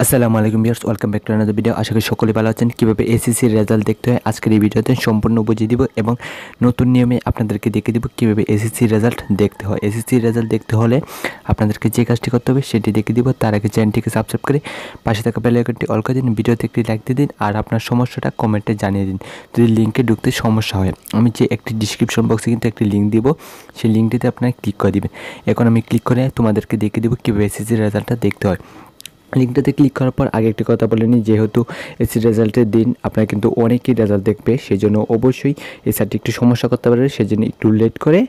আসসালামু আলাইকুম viewers, welcome back to another video. আশা করি সকলে ভালো আছেন। কীভাবে এসএসসির রেজাল্ট দেখতে হয় আজকের এই ভিডিওতে সম্পূর্ণ বুঝিয়ে দিব এবং নতুন নিয়মে আপনাদেরকে দেখিয়ে দিব কীভাবে এসএসসির রেজাল্ট দেখতে হয়। এসএসসির রেজাল্ট দেখতে হলে আপনাদেরকে যে কাজটি করতে হবে সেটি দেখিয়ে দিব। তার আগে চ্যানেলটিকে সাবস্ক্রাইব করে পাশে থাকা বেল আইকনটি অল করে দিন, ভিডিওতে একটি লাইক দিয়ে দিন আর আপনার সমস্যাটা কমেন্টে জানিয়ে দিন যদি লিঙ্কে ঢুকতে সমস্যা হয়। আমি যে একটি ডিসক্রিপশন বক্সে কিন্তু একটি লিঙ্ক দিব, সেই লিঙ্কটিতে আপনারা ক্লিক করে দিবেন। এখন আমি ক্লিক করে তোমাদেরকে দেখিয়ে দিব কীভাবে এসএসসির রেজাল্টটা দেখতে হয়। লিঙ্কটাতে ক্লিক করার পর আগে একটি কথা বলে নিই, যেহেতু এসএসসি রেজাল্টের দিন আপনারা কিন্তু অনেকেই রেজাল্ট দেখবে, সেই জন্য অবশ্যই এই সাইটটি একটু সমস্যা করতে পারে, সেই জন্য একটু লেট করে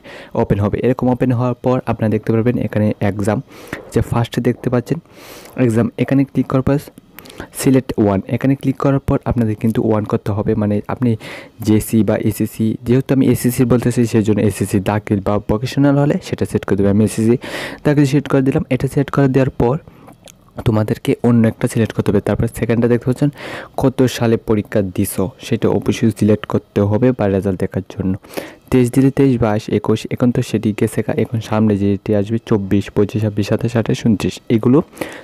ওপেন হবে। এরকম ওপেন হওয়ার পর আপনারা দেখতে পারবেন এখানে এক্সাম, যে ফার্স্টে দেখতে পাচ্ছেন এক্সাম, এখানে ক্লিক করার পর সিলেক্ট ওয়ান, এখানে ক্লিক করার পর আপনাদের কিন্তু ওয়ান করতে হবে। মানে আপনি জেসি বা এসএসসি, যেহেতু আমি এসএসসি বলতেছি সেই জন্য এসএসসি দাখিল বা ভোকেশনাল হলে সেটা সেট করে দেবে। আমি এসএসসি দাখিল সেট করে দিলাম। এটা সেট করে দেওয়ার পর তোমাদেরকে অন্য একটা সিলেক্ট করতে হবে। তারপর সেকেন্ডটা দেখতে পাচ্ছেন কত সালে পরীক্ষা দিছো সেটা অবশ্যই সিলেক্ট করতে হবে বা রেজাল্ট দেখার জন্য। 23 দিলে 23, 22, 21, এখন তো সেটি গেছে। এখন সামনে যেটি আসবে 24, 25, 26, 27, 28, 29, এগুলো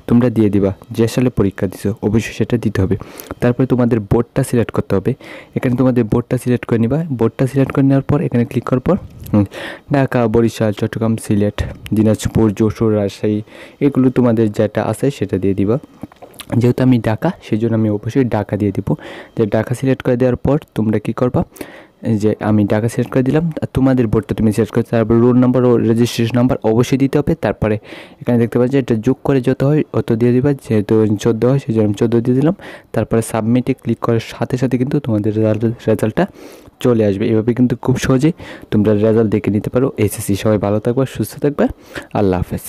তোমরা দিয়ে দিবা। যে সালে পরীক্ষা দিছো অবশ্যই সেটা দিতে হবে। তারপরে তোমাদের বোর্ডটা সিলেক্ট করতে হবে। এখানে তোমাদের বোর্ডটা সিলেক্ট করে নিবা। বোর্ডটা সিলেক্ট করে নেওয়ার পর এখানে ক্লিক করার পর ঢাকা, বরিশাল, চট্টগ্রাম, সিলেট, দিনাজপুর, যশোর, রাজশাহী, এগুলো তোমাদের যেটা আছে সেটা দিয়ে দিবা। যেহেতু আমি ঢাকা, সেই জন্য আমি অবশ্যই ঢাকা দিয়ে দিব। যে ঢাকা সিলেক্ট করে দেওয়ার পর তোমরা কী করবা, যে আমি ঢাকা সিলেক্ট করে দিলাম, আর তোমাদের বোর্ডটা তুমি সিলেক্ট করে, তারপর রোল নাম্বার ও রেজিস্ট্রেশন নাম্বার অবশ্যই দিতে হবে। তারপরে এখানে দেখতে পাচ্ছি এটা যোগ করে যত হয় অত দিয়ে দিবা, যেহেতু 14 হয় সেই জন্য আমি 14 দিয়ে দিলাম। তারপরে সাবমিটে ক্লিক করার সাথে সাথে কিন্তু তোমাদের রেজাল্টটা চলে আসবে। এভাবে কিন্তু খুব সহজেই তোমরা রেজাল্ট দেখে নিতে পারো এসএসসি। সবাই ভালো থাকবে, সুস্থ থাকবে, আল্লাহ হাফেজ।